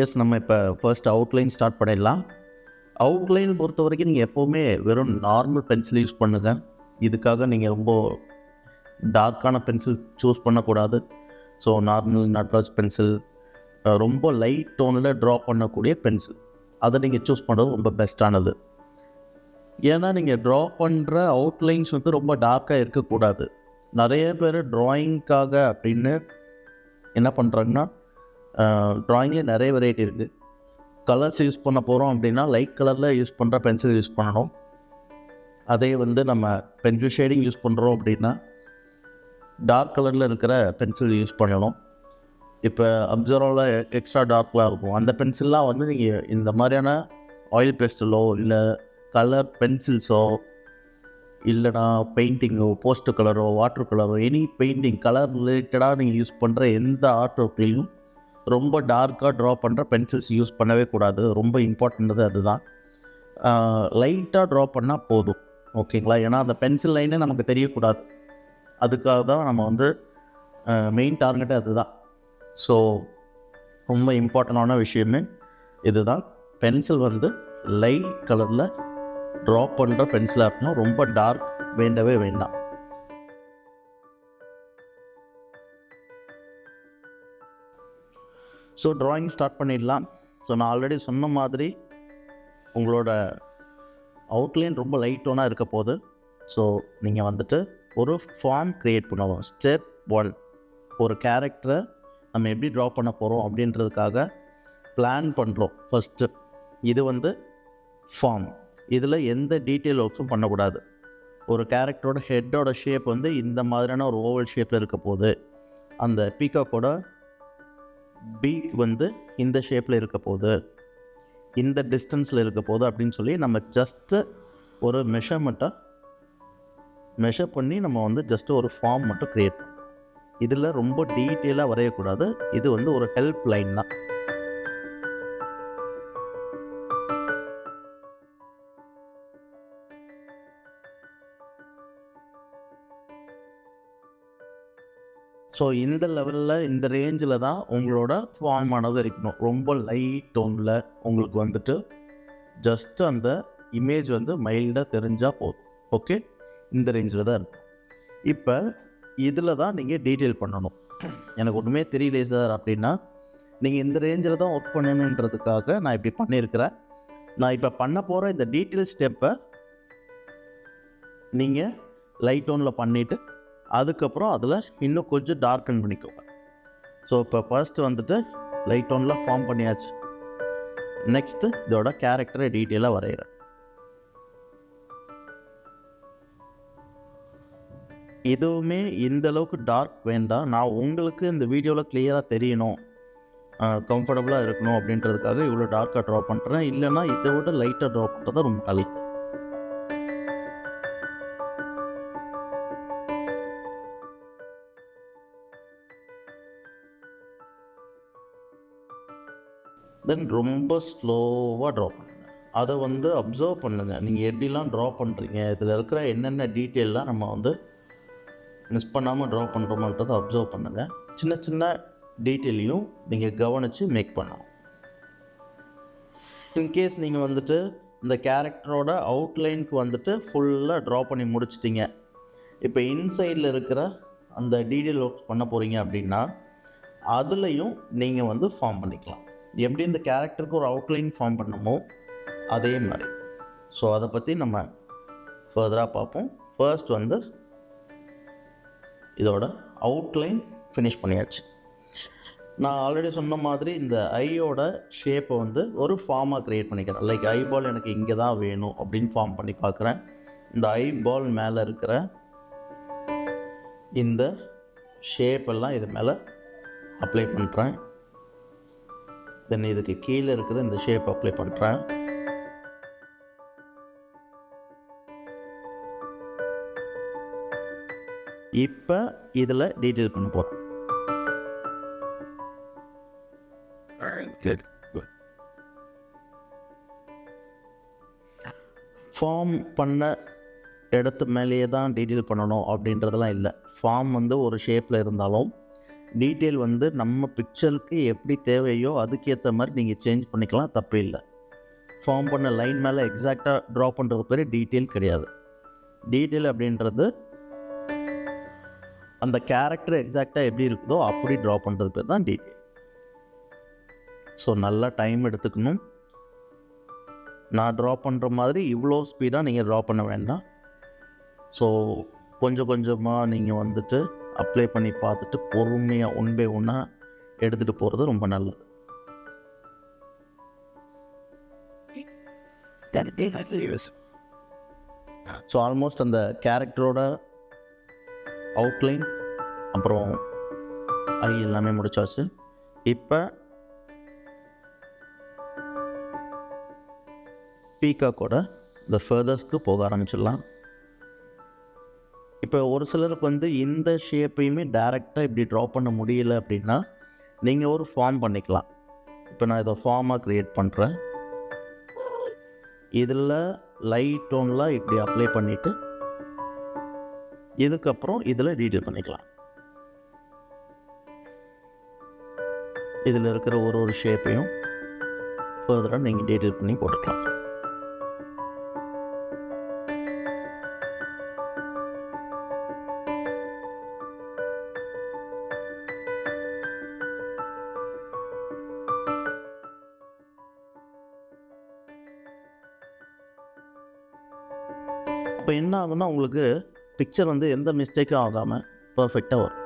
S, நம்ம இப்போ first outline start பண்ணிடலாம். அவுட்லைன் பொறுத்த வரைக்கும் நீங்கள் எப்போவுமே வெறும் நார்மல் பென்சில் யூஸ் பண்ணுங்கள். இதுக்காக நீங்கள் ரொம்ப டார்க்கான பென்சில் சூஸ் பண்ணக்கூடாது. ஸோ நார்மல் நட்ராஜ் பென்சில், ரொம்ப லைட் டோனில் ட்ரா பண்ணக்கூடிய பென்சில், அதை நீங்கள் சூஸ் பண்ணுறது ரொம்ப பெஸ்ட்டானது. ஏன்னா நீங்கள் ட்ரா பண்ணுற அவுட்லைன்ஸ் வந்து ரொம்ப டார்க்காக இருக்கக்கூடாது. நிறைய பேர் ட்ராயிங்க்காக அப்படின்னு என்ன பண்ணுறாங்கன்னா, ட்ராயிங்லேயே நிறைய வெரைட்டி இருக்குது. கலர்ஸ் யூஸ் பண்ண போகிறோம் அப்படின்னா லைட் கலரில் யூஸ் பண்ணுற பென்சில் யூஸ் பண்ணணும். அதே வந்து நம்ம பென்சில் ஷேடிங் யூஸ் பண்ணுறோம் அப்படின்னா டார்க் கலரில் இருக்கிற பென்சில் யூஸ் பண்ணணும். இப்போ அப்சர்வில் எக்ஸ்ட்ரா டார்க்லாம் இருக்கும். அந்த பென்சில்லாம் வந்து நீங்கள் இந்த மாதிரியான ஆயில் பேஸ்டலோ இல்லை கலர் பென்சில்ஸோ இல்லைனா பெயிண்டிங்கோ, போஸ்ட் கலரோ, வாட்டர் கலரோ, எனி பெயிண்டிங் கலர் ரிலேட்டடாக நீங்கள் யூஸ் பண்ணுற எந்த ஆர்ட் ஒர்க்லையும் ரொம்ப டார்க்காக ட்ரா பண்ணுற பென்சில்ஸ் யூஸ் பண்ணவே கூடாது. ரொம்ப இம்பார்ட்டன்றது அதுதான். லைட்டாக ட்ரா பண்ணால் போதும், ஓகேங்களா? ஏன்னா அந்த பென்சில் லைனே நமக்கு தெரியக்கூடாது. அதுக்காக தான் நம்ம வந்து மெயின் டார்கெட்டே அதுதான். ஸோ ரொம்ப இம்பார்ட்டண்டான விஷயமே இதுதான். பென்சில் வந்து லைட் கலரில் ட்ரா பண்ணுற பென்சிலாக இருக்கணும். ரொம்ப டார்க் வேண்டவே வேண்டாம். ஸோ ட்ராயிங் ஸ்டார்ட் பண்ணிடலாம். ஸோ நான் ஆல்ரெடி சொன்ன மாதிரி உங்களோட அவுட்லைன் ரொம்ப லைட் டோனாக இருக்க போது. ஸோ நீங்கள் வந்துட்டு ஒரு ஃபார்ம் க்ரியேட் பண்ணுவோம். ஸ்டெப் 1, ஒரு கேரக்டரை நம்ம எப்படி ட்ரா பண்ண போகிறோம் அப்படின்றதுக்காக பிளான் பண்ணுறோம் ஃபஸ்ட்டு. இது வந்து ஃபார்ம். இதில் எந்த டீட்டெயில் ஒர்க்ஸும் பண்ணக்கூடாது. ஒரு கேரக்டரோட ஹெட்டோட ஷேப் வந்து இந்த மாதிரியான ஒரு ஓவல் ஷேப்பில் இருக்க போது, அந்த பீகாக்கோட பீக் வந்து இந்த ஷேப்பில் இருக்க போது, இந்த டிஸ்டன்ஸில் இருக்க போது அப்படின்னு சொல்லி நம்ம ஜஸ்ட்டு ஒரு மெஷர் பண்ணி நம்ம வந்து ஜஸ்ட்டு ஒரு ஃபார்ம் மட்டும் க்ரியேட் பண்ணணும். இதில் ரொம்ப டீட்டெயிலாக வரையக்கூடாது. இது வந்து ஒரு ஹெல்ப் லைன் தான். ஸோ இந்த லெவலில், இந்த ரேஞ்சில் தான் உங்களோட ஃபார்மானது இருக்கணும். ரொம்ப லைட் டோனில் உங்களுக்கு வந்துட்டு ஜஸ்ட் அந்த இமேஜ் வந்து மைல்டாக தெரிஞ்சால் போதும். ஓகே, இந்த ரேஞ்சில் தான் இருக்கும். இப்போ இதில் தான் நீங்கள் டீட்டெயில் பண்ணணும். எனக்கு ஒன்றுமே தெரியலையே சார் அப்படின்னா, நீங்கள் இந்த ரேஞ்சில் தான் ஒர்க் பண்ணணுன்றதுக்காக நான் இப்படி பண்ணியிருக்கிறேன். நான் இப்போ பண்ண போகிற இந்த டீட்டெயில் ஸ்டெப்பை நீங்கள் லைட் டோனில் பண்ணிவிட்டு அதுக்கப்புறம் அதில் இன்னும் கொஞ்சம் டார்க்கன் பண்ணிக்கோங்க. ஸோ இப்போ ஃபர்ஸ்ட் வந்துட்டு லைட் டோனில் ஃபார்ம் பண்ணியாச்சு. நெக்ஸ்ட்டு இதோட கேரக்டரை டீட்டெயிலாக வரைகிறேன். எதுவுமே இந்த அளவுக்கு டார்க் வேண்டாம். நான் உங்களுக்கு இந்த வீடியோவில் கிளியராக தெரியணும், கம்ஃபர்டபுளாக இருக்கணும் அப்படின்றதுக்காக இவ்வளோ டார்க்காக ட்ரா பண்ணுறேன். இல்லைன்னா இதை விட லைட்டாக ட்ரா பண்ணுறது ரொம்ப நல்லது. தென் ரொம்ப ஸ்லோவாக ட்ரா பண்ணுங்கள். அதை வந்து அப்சர்வ் பண்ணுங்கள். நீங்கள் எப்படிலாம் ட்ரா பண்ணுறீங்க, இதில் இருக்கிற என்னென்ன டீட்டெயிலாம் நம்ம வந்து மிஸ் பண்ணாமல் ட்ரா பண்ணுறோமன்றதை அப்சர்வ் பண்ணுங்கள். சின்ன சின்ன டீட்டெயிலையும் நீங்கள் கவனித்து மேக் பண்ணணும். இன்கேஸ் நீங்கள் வந்துட்டு இந்த கேரக்டரோட அவுட்லைனுக்கு வந்துட்டு ஃபுல்லாக ட்ரா பண்ணி முடிச்சிட்டிங்க, இப்போ இன்சைடில் இருக்கிற அந்த டீட்டெயில் ஒர்க் பண்ண போகிறீங்க அப்படின்னா அதுலேயும் நீங்கள் வந்து ஃபார்ம் பண்ணிக்கலாம். எப்படி இந்த கேரக்டருக்கு ஒரு அவுட்லைன் ஃபார்ம் பண்ணமோ அதே மாதிரி. ஸோ அதை பற்றி நம்ம ஃபர்தராக பார்ப்போம். ஃபர்ஸ்ட் வந்து இதோட அவுட்லைன் ஃபினிஷ் பண்ணியாச்சு. நான் ஆல்ரெடி சொன்ன மாதிரி இந்த ஐயோட ஷேப்பை வந்து ஒரு ஃபார்மாக க்ரியேட் பண்ணிக்கிறேன். லைக் ஐபால் எனக்கு இங்கே தான் வேணும் அப்படின்னு ஃபார்ம் பண்ணி பார்க்குறேன். இந்த ஐபால் மேலே இருக்கிற இந்த ஷேப்பெல்லாம் இது மேலே அப்ளை பண்ணுறேன். தென் இதுக்கு கீழே இருக்கிற இந்த ஷேப் அப்ளை பண்ணுறேன். இப்போ இதில் டீட்டெயில் பண்ண போகிறோம். ஃபார்ம் பண்ண இடத்து மேலேயே தான் டீட்டெயில் பண்ணணும் அப்படின்றதெல்லாம் இல்லை. ஃபார்ம் வந்து ஒரு ஷேப்பில் இருந்தாலும் டீட்டெயில் வந்து நம்ம பிக்சருக்கு எப்படி தேவையோ அதுக்கேற்ற மாதிரி நீங்கள் சேஞ்ச் பண்ணிக்கலாம், தப்பே இல்லை. ஃபார்ம் பண்ண லைன் மேலே எக்ஸாக்டாக ட்ரா பண்ணுறது பேர் டீட்டெயில் கிடையாது. டீட்டெயில் அப்படின்றது அந்த கேரக்டர் எக்ஸாக்டாக எப்படி இருக்குதோ அப்படி ட்ரா பண்ணுறது பேர் தான் டீட்டெயில். ஸோ நல்லா டைம் எடுத்துக்கணும். நான் ட்ரா பண்ணுற மாதிரி இவ்வளோ ஸ்பீடாக நீங்கள் ட்ரா பண்ண வேண்டாம். ஸோ கொஞ்சம் கொஞ்சமாக நீங்கள் வந்துட்டு அப்ளை பண்ணி பார்த்துட்டு பொறுமையாக ஒன் பை ஒன்னாக எடுத்துகிட்டு போகிறது ரொம்ப நல்லது. ஸோ ஆல்மோஸ்ட் அந்த கேரக்டரோட அவுட்லைன் அப்புறம் ஐ எல்லாமே முடிச்சாச்சு. இப்போ பீகாக்கோட இந்த ஃபர்தர்ஸ்க்கு போக ஆரம்பிச்சிடலாம். இப்போ ஒரு சிலருக்கு வந்து இந்த ஷேப்பையுமே டைரெக்டாக இப்படி ட்ரா பண்ண முடியல அப்படின்னா நீங்கள் ஒரு ஃபார்ம் பண்ணிக்கலாம். இப்போ நான் இதை ஃபார்மாக க்ரியேட் பண்ணுறேன். இதில் லைட் டோன்லாம் இப்படி அப்ளை பண்ணிவிட்டு இதுக்கப்புறம் இதில் டீட்டெயில் பண்ணிக்கலாம். இதில் இருக்கிற ஒரு ஷேப்பையும் ஃபர்தராக நீங்கள் டீட்டெயில் பண்ணி போட்டுக்கலாம். இப்போ என்ன ஆகுன்னா உங்களுக்கு பிக்சர் வந்து எந்த மிஸ்டேக்கும் ஆகாமல் பர்ஃபெக்டாக வரும்.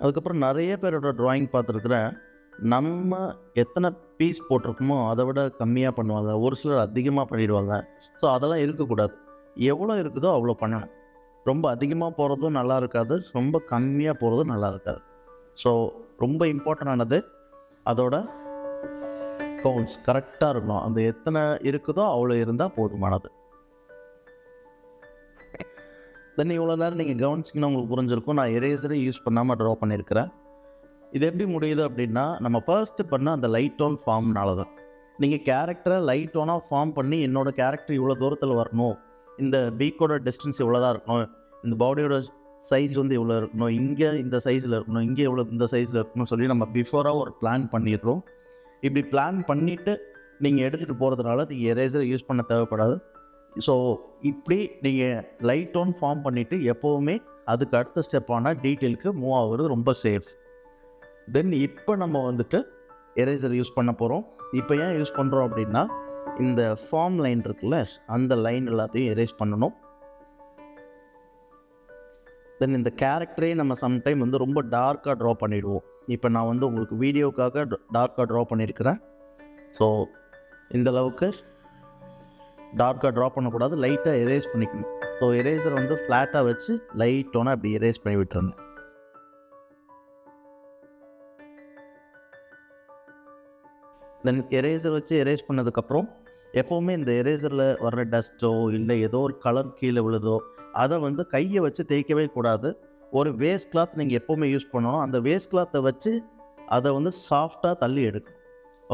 அதுக்கப்புறம் நிறைய பேரோட ட்ராயிங் பார்த்துருக்குறேன். நம்ம எத்தனை பீஸ் போட்டிருக்கோமோ அதை விட கம்மியாக பண்ணுவாங்க, ஒரு சிலர் அதிகமாக பண்ணிடுவாங்க. ஸோ அதெல்லாம் இருக்கக்கூடாது. எவ்வளோ இருக்குதோ அவ்வளோ பண்ணணும். ரொம்ப அதிகமாக போகிறதும் நல்லா இருக்காது, ரொம்ப கம்மியாக போகிறதும் நல்லா இருக்காது. ஸோ ரொம்ப இம்பார்ட்டண்டானது அதோட கவுண்ட்ஸ் கரெக்டாக இருக்கணும். அந்த எத்தனை இருக்குதோ அவ்வளோ இருந்தால் போதுமானது. தென் இவ்வளோ நேரம் நீங்கள் கவனிச்சிங்கன்னா உங்களுக்கு புரிஞ்சிருக்கும், நான் எரேசரே யூஸ் பண்ணாமல் ட்ரா பண்ணியிருக்கிறேன். இது எப்படி முடியுது அப்படின்னா நம்ம ஃபர்ஸ்ட் பண்ண அந்த லைட் டோன் ஃபார்ம்னால தான். நீங்கள் கேரக்டரை லைட் டோனாக ஃபார்ம் பண்ணி என்னோடய கேரக்டர் இவ்வளோ தூரத்தில் வரணும், இந்த பீக்கோட டிஸ்டன்ஸ் இவ்வளோ தான் இருக்கணும், இந்த பாடியோட சைஸ் வந்து இவ்வளோ இருக்கணும், இங்கே இந்த சைஸில் இருக்கணும், இங்கே இவ்வளோ இந்த சைஸில் இருக்கணும்னு சொல்லி நம்ம பிஃபோராக ஒரு பிளான் பண்ணிடுறோம். இப்படி பிளான் பண்ணிவிட்டு நீங்கள் எடுத்துகிட்டு போகிறதுனால நீங்கள் எரேசரை யூஸ் பண்ண தேவைப்படாது. ஸோ இப்படி நீங்கள் லைட் டோன் ஃபார்ம் பண்ணிவிட்டு எப்போவுமே அதுக்கு அடுத்த ஸ்டெப்பான டீட்டெயிலுக்கு மூவ் ஆகுறது ரொம்ப சேஃப். தென் இப்போ நம்ம வந்துட்டு எரேசர் யூஸ் பண்ண போகிறோம். இப்போ ஏன் யூஸ் பண்ணுறோம் அப்படின்னா இந்த ஃபார்ம் லைன் இருக்குல்ல, அந்த லைன் எல்லாத்தையும் எரேஸ் பண்ணணும். தென் இந்த கேரக்டரே நம்ம சம்டைம் வந்து ரொம்ப டார்க்காக ட்ரா பண்ணிவிடுவோம். இப்போ நான் வந்து உங்களுக்கு வீடியோக்காக டார்க்காக ட்ரா பண்ணியிருக்கிறேன். ஸோ இந்தளவுக்கு டார்க்காக ட்ரா பண்ணக்கூடாது, லைட்டாக எரேஸ் பண்ணிக்கணும். ஸோ எரேசரை வந்து ஃப்ளாட்டாக வச்சு லைட் டோனாக அப்படி எரேஸ் பண்ணி விட்டுருங்க. தென் எரேசர் வச்சு எரேஸ் பண்ணதுக்கப்புறம் எப்போவுமே இந்த எரேசரில் வர்ற டஸ்ட்டோ இல்லை ஏதோ ஒரு கலர் கீழே விழுதோ அதை வந்து கையை வச்சு தேய்க்கவே கூடாது. ஒரு வேஸ்ட் கிளாத் நீங்கள் எப்போவுமே யூஸ் பண்ணணும். அந்த வேஸ்ட் கிளாத்தை வச்சு அதை வந்து சாஃப்டாக தள்ளி எடுக்கணும்.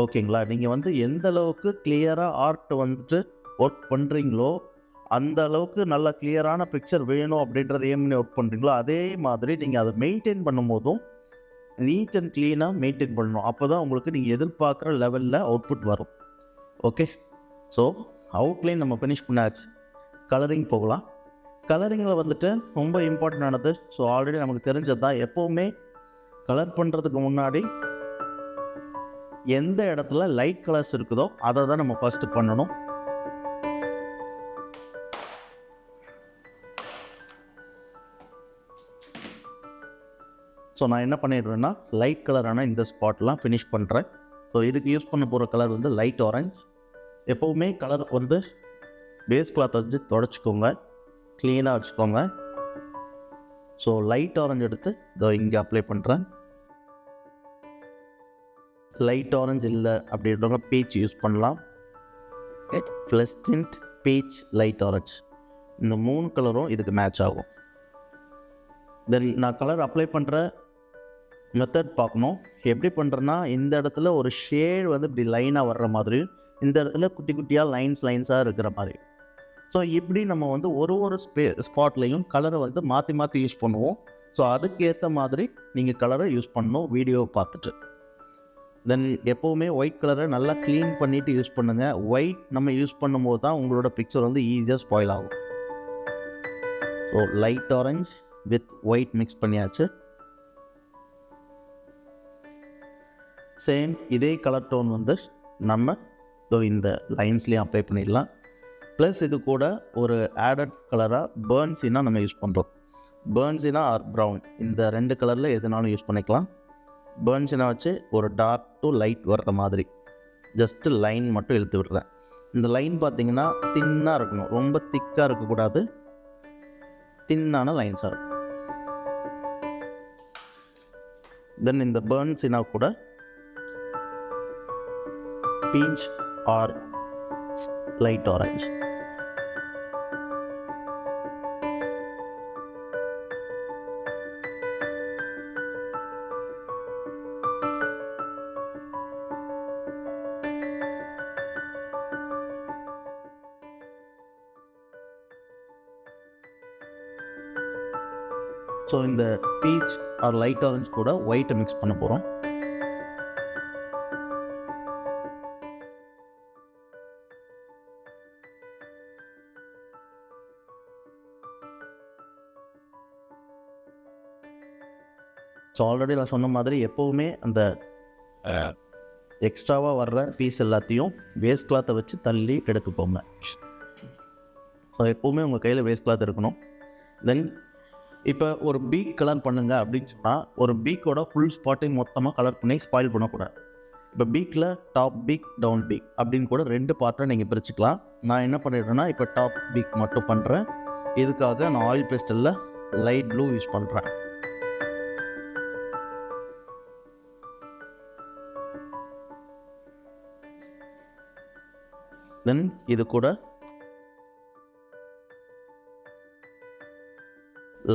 ஓகேங்களா? நீங்கள் வந்து எந்த அளவுக்கு கிளியராக ஆர்ட் வந்துட்டு ஒர்க் பண்ணுறீங்களோ அந்த அளவுக்கு நல்லா கிளியரான பிக்சர் வேணும் அப்படின்றத ஏம் பண்ணி ஒர்க் பண்ணுறீங்களோ அதே மாதிரி நீங்கள் அதை மெயின்டைன் பண்ணும் போதும் நீட் அண்ட் க்ளீனாக மெயின்டைன் பண்ணணும். அப்போ தான் உங்களுக்கு நீங்கள் எதிர்பார்க்குற லெவலில் அவுட்புட் வரும். ஓகே, ஸோ அவுட்லைன் நம்ம ஃபினிஷ் பண்ணாச்சு. கலரிங் போகலாம். கலரிங்கில் வந்துட்டு ரொம்ப இம்பார்ட்டண்டானது. ஸோ ஆல்ரெடி நமக்கு தெரிஞ்சது தான், எப்போவுமே கலர் பண்ணுறதுக்கு முன்னாடி எந்த இடத்துல லைட் கலர்ஸ் இருக்குதோ அதை தான் நம்ம ஃபஸ்ட்டு பண்ணணும். ஸோ நான் என்ன பண்ணிடுறேன்னா லைட் கலரான இந்த ஸ்பாட்லாம் ஃபினிஷ் பண்ணுறேன். ஸோ இதுக்கு யூஸ் பண்ண போகிற கலர் வந்து லைட் ஆரஞ்ச். எப்போவுமே கலர் வந்து பேஸ் கிளாத் வச்சு தொடச்சிக்கோங்க, க்ளீனாக வச்சுக்கோங்க. ஸோ லைட் ஆரஞ்சு எடுத்து இதோ இங்கே அப்ளை பண்ணுறேன். லைட் ஆரஞ்சு இல்லை அப்படின்றவங்க பீச் யூஸ் பண்ணலாம். Flush tint peach light orange இந்த 3 கலரும் இதுக்கு மேட்ச் ஆகும். தென் நான் கலர் அப்ளை பண்ணுற மெத்தட் பார்க்கணும். எப்படி பண்ணுறேன்னா, இந்த இடத்துல ஒரு ஷேட் வந்து இப்படி லைனாக வர்ற மாதிரி, இந்த இடத்துல குட்டி குட்டியாக லைன்ஸாக இருக்கிற மாதிரி. ஸோ இப்படி நம்ம வந்து ஒரு ஸ்பாட்லேயும் கலரை வந்து மாற்றி யூஸ் பண்ணுவோம். ஸோ அதுக்கேற்ற மாதிரி நீங்கள் கலரை யூஸ் பண்ணணும் வீடியோவை பார்த்துட்டு. தென் எப்போவுமே ஒயிட் கலரை நல்லா க்ளீன் பண்ணிவிட்டு யூஸ் பண்ணுங்கள். ஒயிட் நம்ம யூஸ் பண்ணும்போது தான் உங்களோட பிக்சர் வந்து ஈஸியாக ஸ்பாயில் ஆகும். So light orange with white mix பண்ணியாச்சு. சேம் இதே கலர் டோன் வந்து நம்ம இந்த லைன்ஸ்லேயும் அப்ளை பண்ணிடலாம். ப்ளஸ் இது கூட ஒரு ஆடட் கலராக பேர்ன்ஸினா நம்ம யூஸ் பண்ணுறோம். பேர்ன்ஸினா ஆர் ப்ரௌன், இந்த 2 கலரில் எதுனாலும் யூஸ் பண்ணிக்கலாம். பேர்ன்ஸினா வச்சு ஒரு டார்க் டு லைட் வர்ற மாதிரி ஜஸ்ட்டு லைன் மட்டும் இழுத்து விடுறேன். இந்த லைன் பார்த்திங்கன்னா தின்னாக இருக்கணும், ரொம்ப திக்காக இருக்கக்கூடாது, தின்னான லைன்ஸாக இருக்கும். தென் இந்த பேர்ன்ஸினா கூட peach or light orange. So இந்த பீச் ஆர் லைட் ஆரஞ்ச் கூட ஒயிட்டை மிக்ஸ் பண்ண போகிறோம். ஸோ ஆல்ரெடி நான் சொன்ன மாதிரி எப்போவுமே அந்த எக்ஸ்ட்ராவாக வர்ற பீஸ் எல்லாத்தையும் வேஸ்ட் கிளாத்தை வச்சு தள்ளி எடுத்துக்கோங்க. ஸோ எப்போவுமே உங்கள் கையில் வேஸ்ட் கிளாத் இருக்கணும். தென் இப்போ ஒரு பீக் கலர் பண்ணுங்க அப்படின்னு சொன்னால், ஒரு பீக்கோட ஃபுல் ஸ்பாட்டையும் மொத்தமாக கலர் பண்ணி ஸ்பாயில் பண்ணக்கூடாது. இப்போ பீக்கில் டாப் பீக் டவுன் பீக் அப்படின்னு கூட 2 பார்ட்டாக நீங்கள் பிரிச்சுக்கலாம். நான் என்ன பண்ணிடுறேன்னா, இப்போ டாப் பீக் மட்டும் பண்ணுறேன். இதுக்காக நான் ஆயில் பேஸ்டலில் லைட் ப்ளூ யூஸ் பண்ணுறேன். தென் இது கூட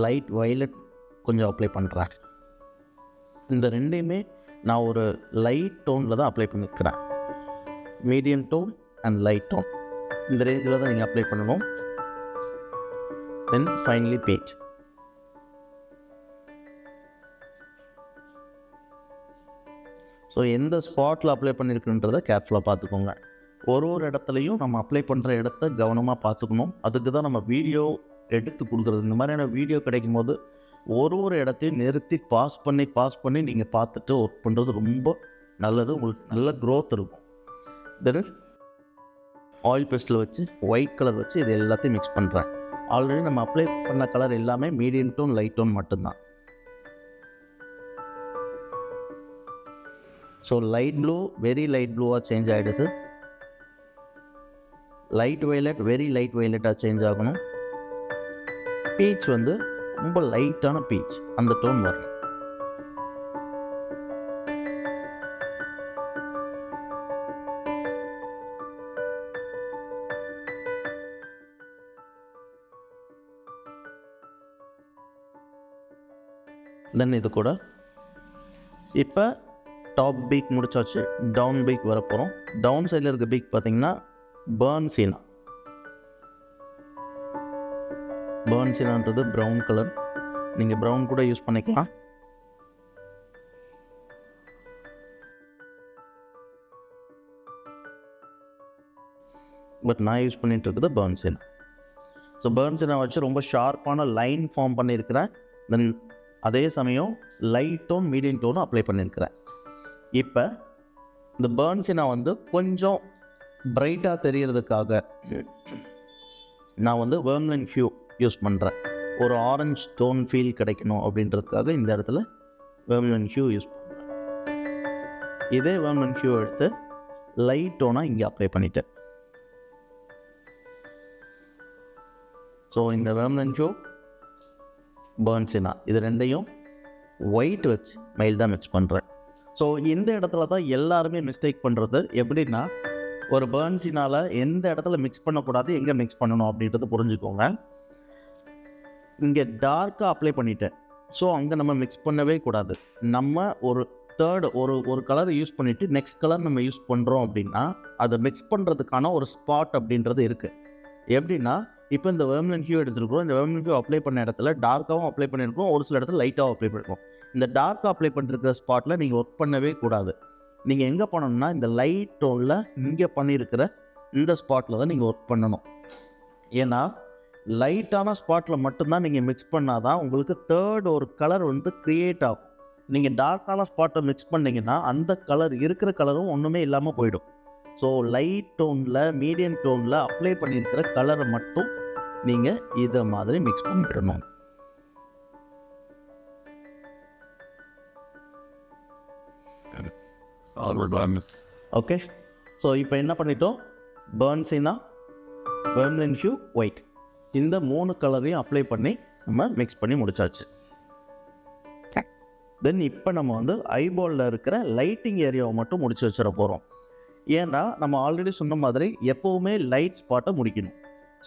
லைட் வயலட் கொஞ்சம் அப்ளை பண்ணுறேன். இந்த 2யுமே நான் ஒரு லைட் டோனில் தான் அப்ளை பண்ணிக்கிறேன். Medium tone and light tone இந்த ரேஞ்சில் தான் நீங்கள் அப்ளை பண்ணணும். Then finally page. ஸோ எந்த ஸ்பாட்டில் அப்ளை பண்ணியிருக்குன்றதை கேர்ஃபுல்லாக பார்த்துக்கோங்க. ஒரு இடத்துலையும் நம்ம அப்ளை பண்ணுற இடத்த கவனமாக பார்த்துக்கணும். அதுக்கு தான் நம்ம வீடியோ எடுத்து கொடுக்குறது. இந்த மாதிரியான வீடியோ கிடைக்கும் போது ஒரு இடத்தையும் நிறுத்தி பாஸ் பண்ணி நீங்கள் பார்த்துட்டு ஒர்க் பண்ணுறது ரொம்ப நல்லது. உங்களுக்கு நல்ல க்ரோத் இருக்கும். தென் ஆயில் பேஸ்டில் வச்சு ஒயிட் கலர் வச்சு இது எல்லாத்தையும் மிக்ஸ் பண்ணுறேன். ஆல்ரெடி நம்ம அப்ளை பண்ண கலர் எல்லாமே மீடியம் டோன் லைட் டோன் மட்டும்தான். So light blue very light ப்ளூவாக சேஞ்ச் ஆகிடுது. லைட் வயலட் வெரி லைட் வயலட்டாக சேஞ்ச் ஆகணும். பீச் வந்து ரொம்ப லைட்டான பீச், அந்த டோன் வரும். தென் இது கூட இப்போ டாப் பீக் முடிச்சாச்சு, டவுன் பீக் வர போகிறோம். டவுன் சைடில் இருக்க பீக் பார்த்தீங்கன்னா பேர்ன்ஸினான்றது ப்ரௌன் கலர். நீங்கள் ப்ரௌன் கூட யூஸ் பண்ணிக்கலாம். பட் நான் யூஸ் பண்ணிட்டு இருக்குது பேர்ன்ஸினா. ஸோ பேர்ன்ஸினா வச்சு ரொம்ப ஷார்ப்பான லைன் ஃபார்ம் பண்ணியிருக்கிறேன். தென் அதே சமயம் லைட் டோன் மீடியம் டோனும் அப்ளை பண்ணியிருக்கிறேன். இப்போ இந்த பேர்ன்ஸினா வந்து கொஞ்சம் பிரைட்டாக தெரியறதுக்காக நான் வந்து வெர்ம்லின் ஹியூ யூஸ் பண்ணுறேன். ஒரு ஆரஞ்சு டோன் ஃபீல் கிடைக்கணும் அப்படின்றதுக்காக இந்த இடத்துல வெர்ம்லின் ஹியூ யூஸ் பண்ணுறேன். இதே வெர்ம்லின் ஹியூ எடுத்து லைட் டோனாக இங்கே அப்ளை பண்ணிட்டேன். ஸோ இந்த வெர்ம்லின் ஹியூ பேர்ன்ஸினா இது 2யும் ஒயிட் வச்சு மைல்டாக மிக்ஸ் பண்ணுறேன். ஸோ இந்த இடத்துல தான் எல்லாருமே மிஸ்டேக் பண்ணுறது. எப்படின்னா, ஒரு பேர்ன்ஸினால் எந்த இடத்துல மிக்ஸ் பண்ணக்கூடாது, எங்கே மிக்ஸ் பண்ணணும் அப்படின்றது புரிஞ்சுக்கோங்க. இங்கே டார்க்காக அப்ளை பண்ணிட்டேன். ஸோ அங்கே நம்ம மிக்ஸ் பண்ணவே கூடாது. நம்ம ஒரு ஒரு கலரை யூஸ் பண்ணிவிட்டு நெக்ஸ்ட் கலர் நம்ம யூஸ் பண்ணுறோம் அப்படின்னா அதை மிக்ஸ் பண்ணுறதுக்கான ஒரு ஸ்பாட் அப்படின்றது இருக்குது. எப்படின்னா இப்போ இந்த வெர்மிலின் ஹியூ எடுத்துருக்கோம். இந்த வெர்மிலின் ஹியூ அப்ளை பண்ண இடத்துல டார்க்காகவும் அப்ளை பண்ணியிருக்கோம், ஒரு சில இடத்துல லைட்டாகவும் அப்ளை பண்ணியிருக்கோம். இந்த டார்க்காக அப்ளை பண்ணிருக்கிற ஸ்பாட்டில் நீங்கள் ஒர்க் பண்ணவே கூடாது. நீங்கள் எங்கே பண்ணணும்னா இந்த லைட் டோனில் இங்கே பண்ணியிருக்கிற இந்த ஸ்பாட்டில் தான் நீங்கள் ஒர்க் பண்ணணும். ஏன்னா லைட்டான ஸ்பாட்டில் மட்டும்தான் நீங்கள் மிக்ஸ் பண்ணால் தான் உங்களுக்கு தேர்ட் ஒரு கலர் வந்து க்ரியேட் ஆகும். நீங்கள் டார்க்கான ஸ்பாட்டை மிக்ஸ் பண்ணிங்கன்னா அந்த கலர் இருக்கிற கலரும் ஒன்றுமே இல்லாமல் போயிடும். ஸோ லைட் டோனில் மீடியம் டோனில் அப்ளை பண்ணியிருக்கிற கலரை மட்டும் நீங்கள் இதை மாதிரி மிக்ஸ் பண்ணிடணும். ஓகே, ஸோ இப்போ என்ன பண்ணிட்டோம், பர்ன்சினா, வெர்மிலின் ஹியூ, ஒயிட், இந்த 3 கலரையும் அப்ளை பண்ணி நம்ம மிக்ஸ் பண்ணி முடிச்சாச்சு. தென் இப்போ நம்ம வந்து ஐபாலில் இருக்கிற லைட்டிங் ஏரியாவை மட்டும் முடிச்சு வச்சிட போகிறோம். ஏன்னா நம்ம ஆல்ரெடி சொன்ன மாதிரி எப்போவுமே லைட் ஸ்பாட்டை முடிக்கணும்.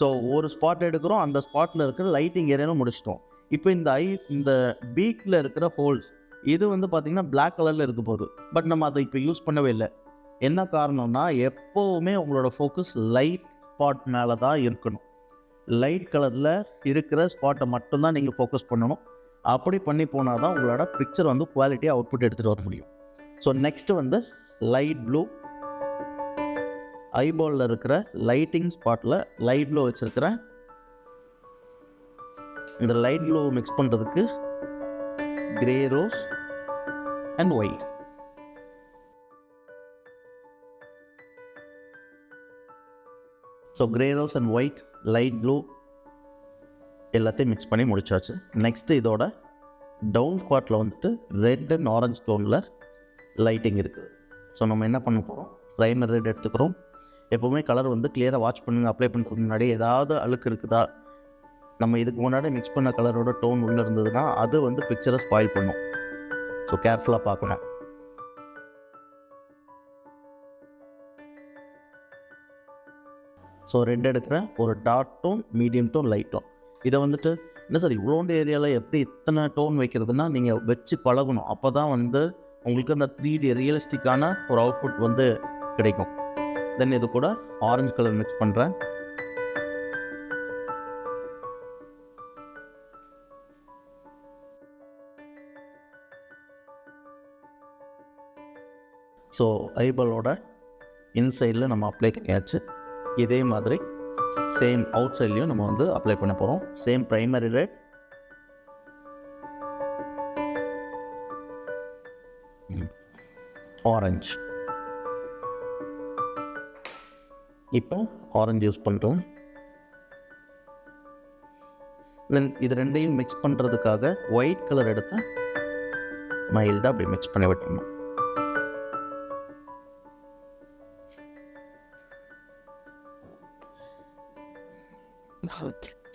ஸோ ஒரு ஸ்பாட் எடுக்கிறோம், அந்த ஸ்பாட்டில் இருக்கிற லைட்டிங் ஏரியாவும் முடிச்சிட்டோம். இப்போ இந்த பீக்கில் இருக்கிற ஹோல்ஸ் இது வந்து பார்த்திங்கன்னா பிளாக் கலரில் இருக்க போகுது. பட் நம்ம அதை இப்போ யூஸ் பண்ணவே இல்லை. என்ன காரணம்னா எப்போவுமே உங்களோட ஃபோக்கஸ் லைட் ஸ்பாட் மேலே தான் இருக்கணும். லைட் கலரில் இருக்கிற ஸ்பாட்டை மட்டும்தான் நீங்கள் ஃபோக்கஸ் பண்ணணும். அப்படி பண்ணி போனால் தான் உங்களோட பிக்சர் வந்து குவாலிட்டியாக அவுட்புட் எடுத்துகிட்டு வர முடியும். ஸோ நெக்ஸ்ட்டு வந்து லைட் ப்ளூ, ஐபாலில் இருக்கிற லைட்டிங் ஸ்பாட்டில் லைட் ப்ளூ வச்சுருக்கிறேன். இந்த லைட் ப்ளூ மிக்ஸ் பண்ணுறதுக்கு grey rose and white. So grey rose and white, light blue எல்லாத்தையும் மிக்ஸ் பண்ணி முடிச்சாச்சு. நெக்ஸ்ட்டு இதோட டவுன் ஸ்பாட்டில் வந்துட்டு ரெட் அண்ட் ஆரஞ்ச் டோனில் லைட்டிங் இருக்குது. ஸோ நம்ம என்ன பண்ண போகிறோம், ப்ரைமர் ரெட் எடுத்துக்கிறோம். எப்போவுமே கலர் வந்து கிளியராக வாட்ச் பண்ணுங்க. அப்ளை பண்ணுறதுக்கு முன்னாடி ஏதாவது அழுக்கு இருக்குதா, நம்ம இதுக்கு முன்னாடி மிக்ஸ் பண்ண கலரோட டோன் உள்ளே இருந்ததுன்னா அது வந்து பிக்சரை ஸ்பாயில் பண்ணும். ஸோ கேர்ஃபுல்லாக பார்க்கணும். ஸோ ரெட் எடுக்கிறேன், ஒரு dark tone, medium tone, light tone. இதை வந்துட்டு என்ன சார் இவ்வளோண்டு ஏரியாவில் எப்படி இத்தனை டோன் வைக்கிறதுனா நீங்கள் வச்சு பழகணும். அப்போ தான் வந்து உங்களுக்கு அந்த 3D ரியலிஸ்டிக்கான ஒரு அவுட்புட் வந்து கிடைக்கும். தென் இது கூட ஆரஞ்சு கலர் மிக்ஸ் பண்ணுறேன். ஸோ ஐபாலோட இன்சைடில் நம்ம அப்ளை பண்ணியாச்சு. இதே மாதிரி சேம் அவுட் சைட்லையும் நம்ம வந்து அப்ளை பண்ண போகிறோம். Same primary red, orange. இப்போ ஆரஞ்சு யூஸ் பண்ணுறோம். தென் இது ரெண்டையும் மிக்ஸ் பண்ணுறதுக்காக ஒயிட் கலர் எடுத்து மைல்டாக அப்படி மிக்ஸ் பண்ணி விட்டுருணும்.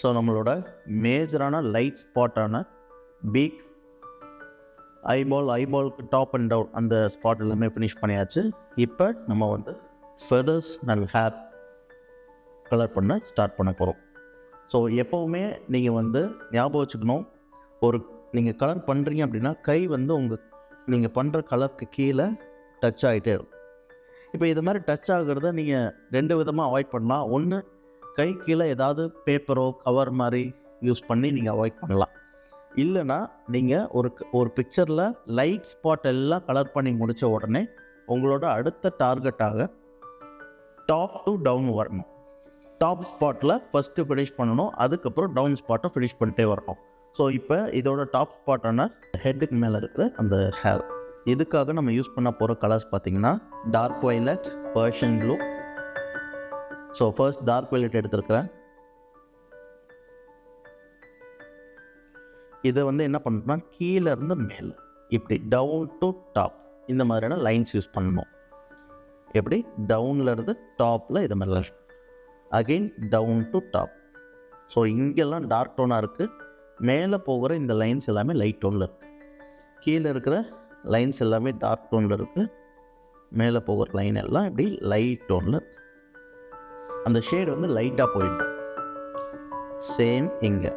ஸோ நம்மளோட மேஜரான லைட் ஸ்பாட்டான பீக், ஐபாலுக்கு டாப் அண்ட் டவுன் அந்த ஸ்பாட் எல்லாமே ஃபினிஷ் பண்ணியாச்சு. இப்போ நம்ம வந்து ஃபெதர்ஸ் அண்ட் ஹேர் கலர் பண்ண ஸ்டார்ட் பண்ண போகிறோம். ஸோ எப்போவுமே நீங்கள் வந்து ஞாபகம் வச்சுக்கணும், நீங்கள் கலர் பண்ணுறீங்க அப்படின்னா கை வந்து நீங்கள் பண்ணுற கலருக்கு கீழே டச் ஆகிட்டே இருக்கும். இப்போ இது மாதிரி டச் ஆகுறத நீங்கள் 2 விதமாக அவாய்ட் பண்ணலாம். ஒன்று, கை கீழே ஏதாவது பேப்பரோ கவர் மாதிரி யூஸ் பண்ணி நீங்கள் அவாய்ட் பண்ணலாம். இல்லைனா நீங்கள் ஒரு பிக்சரில் லைட் ஸ்பாட் எல்லாம் கலர் பண்ணி முடித்த உடனே உங்களோட அடுத்த டார்கெட்டாக டாப் டு டவுன் வரணும். டாப் ஸ்பாட்டில் ஃபஸ்ட்டு ஃபினிஷ் பண்ணணும், அதுக்கப்புறம் டவுன் ஸ்பாட்டை ஃபினிஷ் பண்ணிட்டே வரணும். ஸோ இப்போ இதோட டாப் ஸ்பாட்டான ஹெட்டுக்கு மேலே இருக்கிற அந்த ஹேர், இதுக்காக நம்ம யூஸ் பண்ண போகிற கலர்ஸ் பார்த்திங்கன்னா dark violet, Persian blue. So first dark violet எடுத்துருக்கிறேன். இதை வந்து என்ன பண்ணுறோம்னா கீழே இருந்து மேலே இப்படி டவுன் டு டாப் இந்த மாதிரியான லைன்ஸ் யூஸ் பண்ணணும். எப்படி டவுனில் இருந்து டாப்பில் இது மாதிரி again down to top. So இங்கெல்லாம் டார்க் டோனாக இருக்குது, மேலே போகிற இந்த லைன்ஸ் எல்லாமே லைட் டோனில் இருக்குது, கீழே இருக்கிற லைன்ஸ் எல்லாமே டார்க் டோனில் இருக்குது, மேலே போகிற லைன் எல்லாம் இப்படி லைட் டோனில் இருக்குது. அந்த ஷேடு வந்து லைட்டாக போயிடும். சேம் இங்கே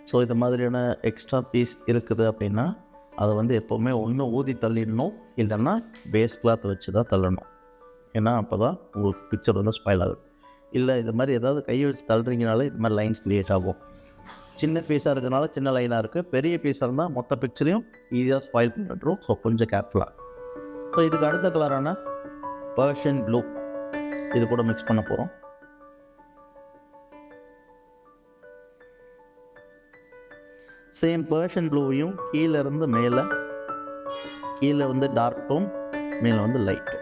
ஸோ இது மாதிரியான எக்ஸ்ட்ரா பீஸ் இருக்குது அப்படின்னா அதை வந்து எப்போவுமே ஒன்று ஊதி தள்ளிடணும், இல்லைன்னா பேஸ் கிளாத் வச்சு தான் தள்ளணும். ஏன்னா அப்போ தான் உங்களுக்கு பிக்சர் வந்து ஸ்பாயில் ஆகுது. இல்லை இது மாதிரி ஏதாவது கையை வச்சு தள்ளுறீங்கனால இது மாதிரி லைன்ஸ் க்ரியேட் ஆகும். சின்ன பீஸாக இருக்கிறதுனால சின்ன லைனாக இருக்குது, பெரிய பீஸாக இருந்தால் மொத்த பிக்சரையும் ஈஸியாக ஸ்பாயில் பண்ணிட்டுரும். ஸோ கொஞ்சம் கேர்ஃபுல்லாக. ஸோ இதுக்கு அடுத்த கலரான பர்ஷியன் ப்ளூ இது கூட மிக்ஸ் பண்ண போகிறோம். சேம் பர்ஷியன் ப்ளூவையும் கீழேருந்து மேலே, கீழே வந்து டார்க் டோன், மேலே வந்து லைட்.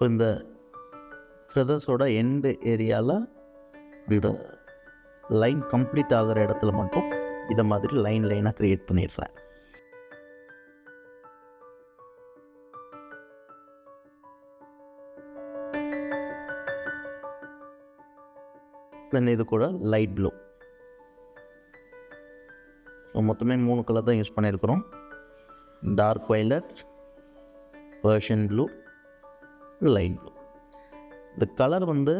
இப்போ இந்த ஃபெதர்ஸோட எண்டு ஏரியாவில் இந்த லைன் கம்ப்ளீட் ஆகிற இடத்துல மட்டும் இதை மாதிரி லைனாக க்ரியேட் பண்ணிடுறேன். தென் இது கூட லைட் ப்ளூ. ஸோ மொத்தமே 3 கலர் தான் யூஸ் பண்ணியிருக்கிறோம். Dark violet, Persian blue, light blue. இந்த கலர் வந்து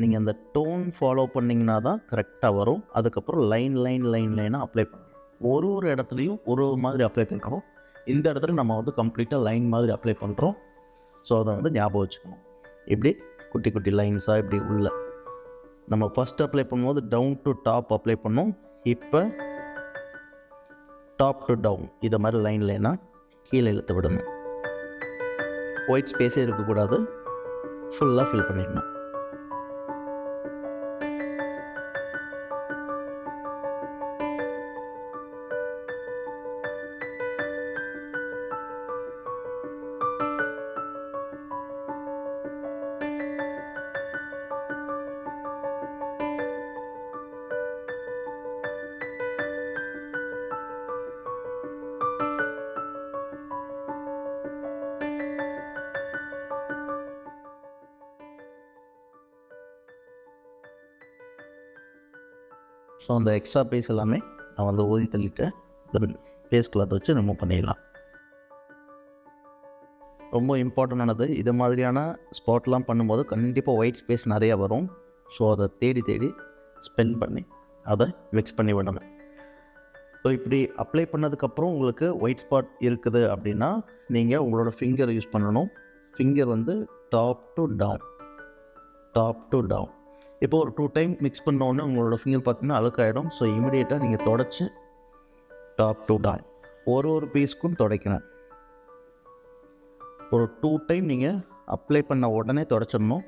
நீங்கள் அந்த டோன் ஃபாலோ பண்ணிங்கன்னா தான் கரெக்டாக வரும். அதுக்கப்புறம் லைனாக அப்ளை பண்ணணும். ஒரு இடத்துலையும் ஒரு மாதிரி அப்ளை பண்ணணும். இந்த இடத்துல நம்ம வந்து கம்ப்ளீட்டாக லைன் மாதிரி அப்ளை பண்ணுறோம். ஸோ அதை வந்து ஞாபகம் வச்சுக்கணும். இப்படி குட்டி குட்டி லைன்ஸாக இப்படி உள்ள நம்ம ஃபஸ்ட் அப்ளை பண்ணும்போது டவுன் டு டாப் அப்ளை பண்ணோம். இப்போ டாப் டு டவுன் இதை மாதிரி லைனாக கீழே இழுத்து விடணும். ஒயிட் ஸ்பேஸே இருக்கக்கூடாது, ஃபுல்லாக ஃபில் பண்ணிடணும். ஸோ அந்த எக்ஸ்ட்ரா பீஸ் எல்லாமே நான் வந்து ஊதி தள்ளிட்டு பேஸ் கிளாத் வச்சு ரிமூவ் பண்ணிடலாம். ரொம்ப இம்பார்ட்டண்டானது, இது மாதிரியான ஸ்பாட்லாம் பண்ணும்போது கண்டிப்பாக ஒயிட் ஸ்பேஸ் நிறையா வரும். ஸோ அதை தேடி ஸ்பெண்ட் பண்ணி அதை மிக்ஸ் பண்ணி விடணும். ஸோ இப்படி அப்ளை பண்ணதுக்கப்புறம் உங்களுக்கு ஒயிட் ஸ்பாட் இருக்குது அப்படின்னா நீங்கள் உங்களோட ஃபிங்கர் யூஸ் பண்ணணும். ஃபிங்கர் வந்து டாப் டு டவுன். இப்போ ஒரு 2 டைம் மிக்ஸ் பண்ணோன்னே உங்களோட ஃபிங்கர் பார்த்தீங்கன்னா அழுக்காயிடும். ஸோ இமீடியட்டாக நீங்கள் தொடச்சி டாப் டு டவுன் ஒரு பீஸ்க்கும் துடைக்கணும். ஒரு 2 டைம் நீங்கள் அப்ளை பண்ண உடனே துடைச்சிடணும்.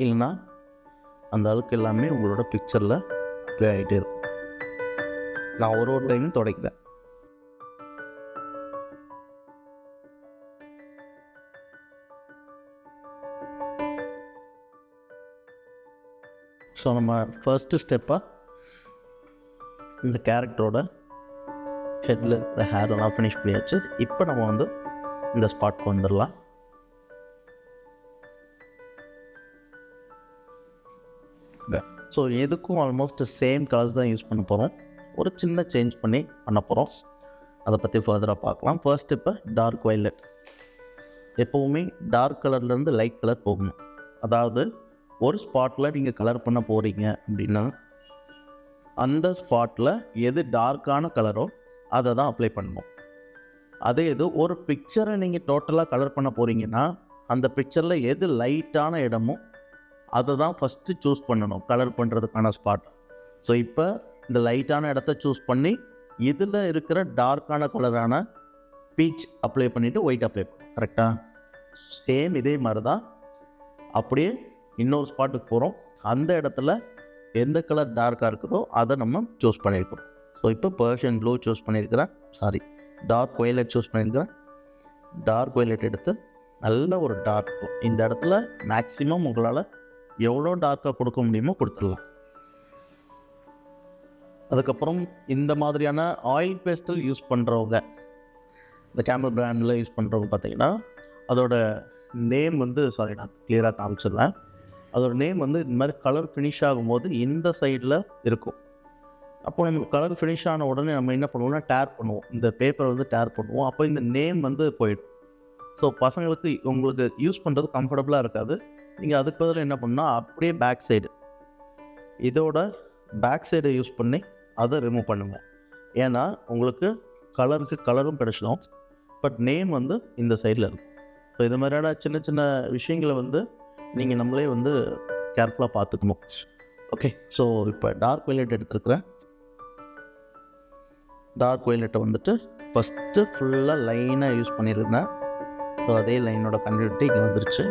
இல்லைன்னா அந்த அழுக்கு எல்லாமே உங்களோட பிக்சரில் அப்ளை ஆகிட்டே இருக்கும். நான் ஒரு டைமும் துடைக்கிறேன். ஸோ நம்ம ஃபர்ஸ்ட்டு ஸ்டெப்பாக இந்த கேரக்டரோட ஹெட்டில் இருக்கிற ஹேர் எல்லாம் ஃபினிஷ் பண்ணியாச்சு. இப்போ நம்ம வந்து இந்த ஸ்பாட்க்கு வந்துடலாம். ஸோ எதுக்கும் ஆல்மோஸ்ட் சேம் கலர்ஸ் தான் யூஸ் பண்ண போகிறோம். ஒரு சின்ன சேஞ்ச் பண்ண போகிறோம். அதை பற்றி ஃபர்தராக பார்க்கலாம். ஃபர்ஸ்ட் இப்போ டார்க் வைலட். எப்போவுமே டார்க் கலர்லேருந்து லைட் கலர் போகணும். அதாவது ஒரு ஸ்பாட்டில் நீங்கள் கலர் பண்ண போகிறீங்க அப்படின்னா அந்த ஸ்பாட்டில் எது டார்க்கான கலரோ அதை தான் அப்ளை பண்ணணும். அதே இது ஒரு பிக்சரை நீங்கள் டோட்டலாக கலர் பண்ண போகிறீங்கன்னா அந்த பிக்சரில் எது லைட்டான இடமோ அதை தான் ஃபஸ்ட்டு சூஸ் பண்ணணும் கலர் பண்ணுறதுக்கான ஸ்பாட். ஸோ இப்போ இந்த லைட்டான இடத்த சூஸ் பண்ணி இதில் இருக்கிற டார்க்கான கலரான பீச் அப்ளை பண்ணிவிட்டு ஒயிட் அப்ளை பண்ணணும். கரெக்டாக சேம் இதே மாதிரி தான் அப்படியே இன்னொரு ஸ்பாட்டுக்கு போகிறோம். அந்த இடத்துல எந்த கலர் டார்க்காக இருக்குதோ அதை நம்ம சூஸ் பண்ணியிருக்கோம். ஸோ இப்போ பர்ஷியன் ப்ளூ சூஸ் பண்ணியிருக்கிறேன், டார்க் வயலட் சூஸ் பண்ணியிருக்கிறேன். டார்க் வயலட் எடுத்து நல்ல ஒரு டார்க் இந்த இடத்துல மேக்ஸிமம் உங்களால் எவ்வளோ டார்க்காக கொடுக்க முடியுமோ கொடுத்துடலாம். அதுக்கப்புறம் இந்த மாதிரியான ஆயில் பேஸ்டல் யூஸ் பண்ணுறவங்க, இந்த கேமல் பிராண்டில் யூஸ் பண்ணுறவங்க பார்த்தீங்கன்னா அதோட நேம் வந்து நான் கிளியராக காமிச்சிடுறேன். அதோட நேம் வந்து இந்த மாதிரி கலர் ஃபினிஷ் ஆகும்போது இந்த சைடில் இருக்கும். அப்போ நம்ம கலர் ஃபினிஷ் ஆன உடனே நம்ம என்ன பண்ணுவோம்னா டேர் பண்ணுவோம், இந்த பேப்பரை வந்து டேர் பண்ணுவோம். அப்போ இந்த நேம் வந்து போயிடும். ஸோ பசங்களுக்கு உங்களுக்கு யூஸ் பண்ணுறது கம்ஃபர்டபுளாக இருக்காது. நீங்கள் அதுக்கு பதில் என்ன பண்ணால் அப்படியே பேக் சைடு, இதோட பேக் சைடை யூஸ் பண்ணி அதை ரிமூவ் பண்ணுங்கள். ஏன்னா உங்களுக்கு கலருக்கு கலரும் கிடச்சிடும், பட் நேம் வந்து இந்த சைடில் இருக்கும். ஸோ இது மாதிரியான சின்ன சின்ன விஷயங்களை வந்து நீங்கள் நம்மளே வந்து கேர்ஃபுல்லாக பார்த்துக்கணும். ஓகே, ஸோ இப்போ டார்க் வயலட் எடுத்துருக்கிறேன். டார்க் வயலட்டை வந்துட்டு ஃபஸ்ட்டு ஃபுல்லாக லைனாக யூஸ் பண்ணியிருந்தேன். ஸோ அதே லைனோட கண்டினியூட்டி இங்கே வந்துருச்சு.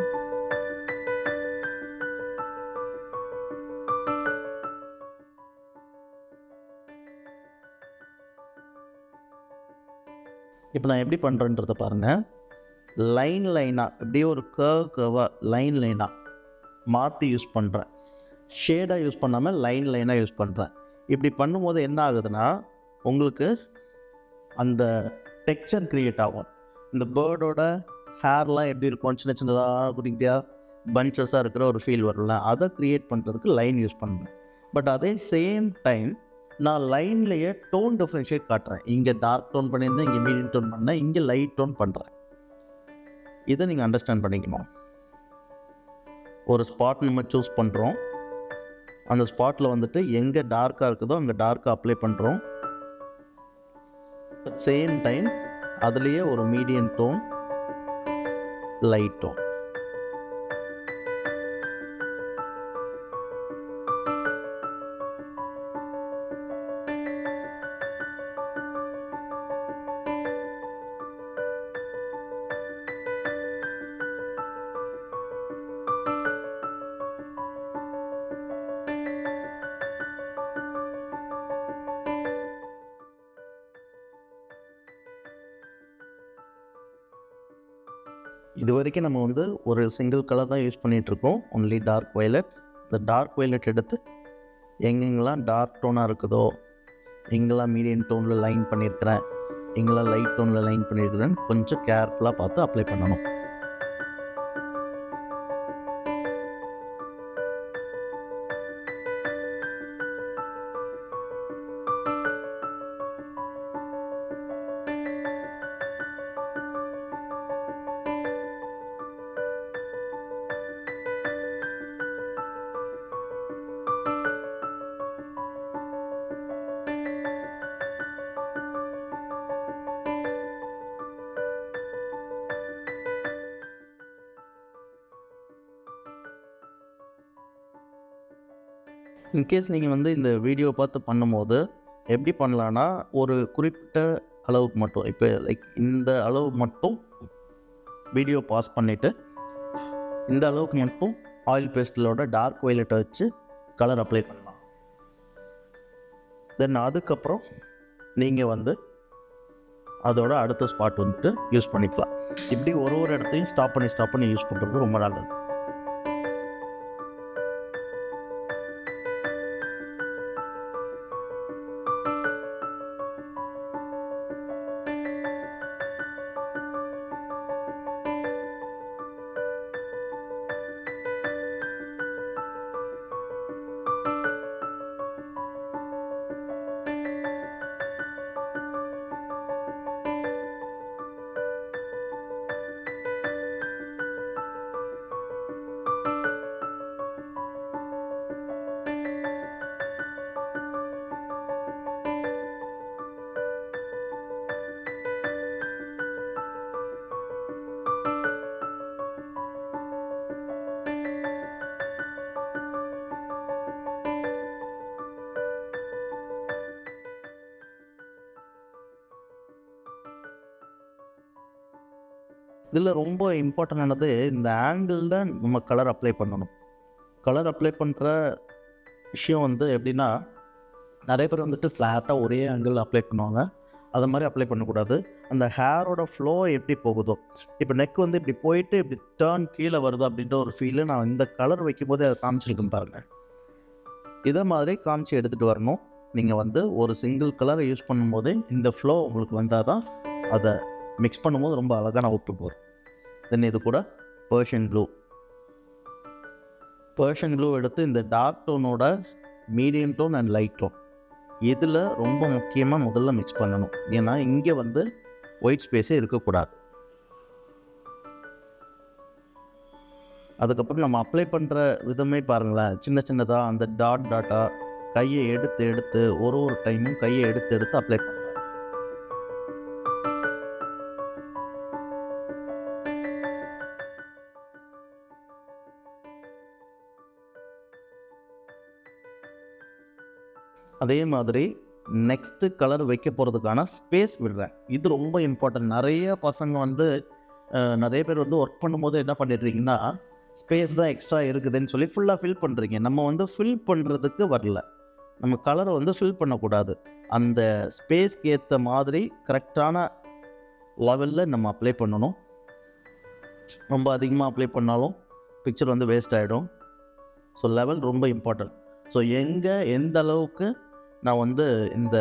இப்போ நான் எப்படி பண்ணுறேன்றதை பாருங்கள். லைனாக இப்படியே ஒரு கர்வாக லைனாக மாற்றி யூஸ் பண்ணுறேன். ஷேடாக யூஸ் பண்ணாமல் லைனாக யூஸ் பண்ணுறேன். இப்படி பண்ணும்போது என்ன ஆகுதுன்னா உங்களுக்கு அந்த டெக்ஸ்சர் க்ரியேட் ஆகும். இந்த பேர்டோட ஹேர்லாம் எப்படி இருக்கும், சின்ன சின்னதாக குட்டிக்கிட்டியாக பஞ்சஸாக இருக்கிற ஒரு ஃபீல் வரும்ல, அதை க்ரியேட் பண்ணுறதுக்கு லைன் யூஸ் பண்ணுறேன். பட் அதே சேம் டைம் நான் லைன்லேயே டோன் டிஃப்ரென்ஷியேட் காட்டுறேன். இங்கே டார்க் டோன் பண்ணியிருந்தேன், இங்கே மீடியம் டோன் பண்ணேன், இங்கே லைட் டோன் பண்ணுறேன். இதை நீங்கள் அண்டர்ஸ்டாண்ட் பண்ணிக்கணும். ஒரு ஸ்பாட் நம்ம சூஸ் பண்ணுறோம், அந்த ஸ்பாட்டில் வந்துட்டு எங்கே டார்க்காக இருக்குதோ அங்கே டார்க்காக அப்ளை பண்ணுறோம். அட் சேம் டைம் அதுலேயே ஒரு மீடியம் டோன், லைட் டோன். இது வரைக்கும் நம்ம வந்து ஒரு சிங்கிள் கலர் தான் யூஸ் பண்ணிகிட்ருக்கோம், ஒன்லி டார்க் வயலட். இந்த டார்க் வயலட் எடுத்து எங்கெங்கெல்லாம் டார்க் டோனாக இருக்குதோ, எங்கெல்லாம் மீடியம் டோனில் லைன் பண்ணியிருக்கிறேன், எங்கெல்லாம் லைட் டோனில் லைன் பண்ணியிருக்கிறேன்னு கொஞ்சம் கேர்ஃபுல்லாக பார்த்து அப்ளை பண்ணணும். இன்கேஸ் நீங்கள் வந்து இந்த வீடியோ பார்த்து பண்ணும்போது எப்படி பண்ணலான்னா, ஒரு குறிப்பிட்ட அளவுக்கு மட்டும், இப்போ லைக் இந்த அளவு மட்டும் வீடியோ பாஸ் பண்ணிவிட்டு இந்த அளவுக்கு மட்டும் ஆயில் பேஸ்டலோட டார்க் வயலட்டை வச்சு கலர் அப்ளை பண்ணலாம். தென் அதுக்கப்புறம் நீங்கள் வந்து அதோட அடுத்த ஸ்பாட் வந்துட்டு யூஸ் பண்ணிக்கலாம். இப்படி ஒரு இடத்தையும் ஸ்டாப் பண்ணி யூஸ் பண்ணுறது ரொம்ப நல்லது. இதில் ரொம்ப இம்பார்ட்டண்டானது இந்த ஆங்கிளில் நம்ம கலர் அப்ளை பண்ணணும். கலர் அப்ளை பண்ணுற விஷயம் வந்து எப்படின்னா, நிறைய பேர் வந்துட்டு ஃப்ளாட்டாக ஒரே ஆங்கிள் அப்ளை பண்ணுவாங்க. அது மாதிரி அப்ளை பண்ணக்கூடாது. அந்த ஹேரோட ஃப்ளோ எப்படி போகுதோ, இப்போ நெக் வந்து இப்படி போயிட்டு இப்படி டேர்ன் கீழே வருது அப்படின்ற ஒரு ஃபீலு நான் இந்த கலர் வைக்கும்போது அதை காமிச்சிருக்கேன் பாருங்கள். இதை மாதிரி காமிச்சு எடுத்துகிட்டு வரணும். நீங்கள் வந்து ஒரு சிங்கிள் கலரை யூஸ் பண்ணும்போதே இந்த ஃப்ளோ உங்களுக்கு வந்தால் தான் அதை மிக்ஸ் பண்ணும்போது ரொம்ப அழகான அவுட்புட் வரும். தென் இது கூட பர்ஷியன் ப்ளூ எடுத்து இந்த டார்க் டோனோட medium tone and light tone இதில் ரொம்ப முக்கியமாக முதல்ல மிக்ஸ் பண்ணணும். ஏன்னா இங்கே வந்து ஒயிட் ஸ்பேஸே இருக்கக்கூடாது. அதுக்கப்புறம் நம்ம அப்ளை பண்ணுற விதமே பாருங்களேன், சின்ன சின்னதாக அந்த டாட்டாக கையை எடுத்து ஒரு டைமும் கையை எடுத்து அப்ளை பண்ணுறேன். அதே மாதிரி நெக்ஸ்ட்டு கலர் வைக்க போகிறதுக்கான ஸ்பேஸ் விடுறேன். இது ரொம்ப இம்பார்ட்டன்ட். நிறைய பசங்க வந்து நிறைய பேர் வந்து ஒர்க் பண்ணும்போது என்ன பண்ணிடுறீங்கன்னா, ஸ்பேஸ் தான் எக்ஸ்ட்ரா இருக்குதுன்னு சொல்லி ஃபுல்லாக ஃபில் பண்ணுறீங்க. நம்ம வந்து ஃபில் பண்ணுறதுக்கு வரல, நம்ம கலரை வந்து ஃபில் பண்ணக்கூடாது. அந்த ஸ்பேஸ்க்கு ஏற்ற மாதிரி கரெக்டான லெவலில் நம்ம அப்ளை பண்ணணும். ரொம்ப அதிகமாக அப்ளை பண்ணாலும் பிக்சர் வந்து வேஸ்ட் ஆகிடும். ஸோ லெவல் ரொம்ப இம்பார்ட்டன்ட். ஸோ எந்த அளவுக்கு நான் வந்து இந்த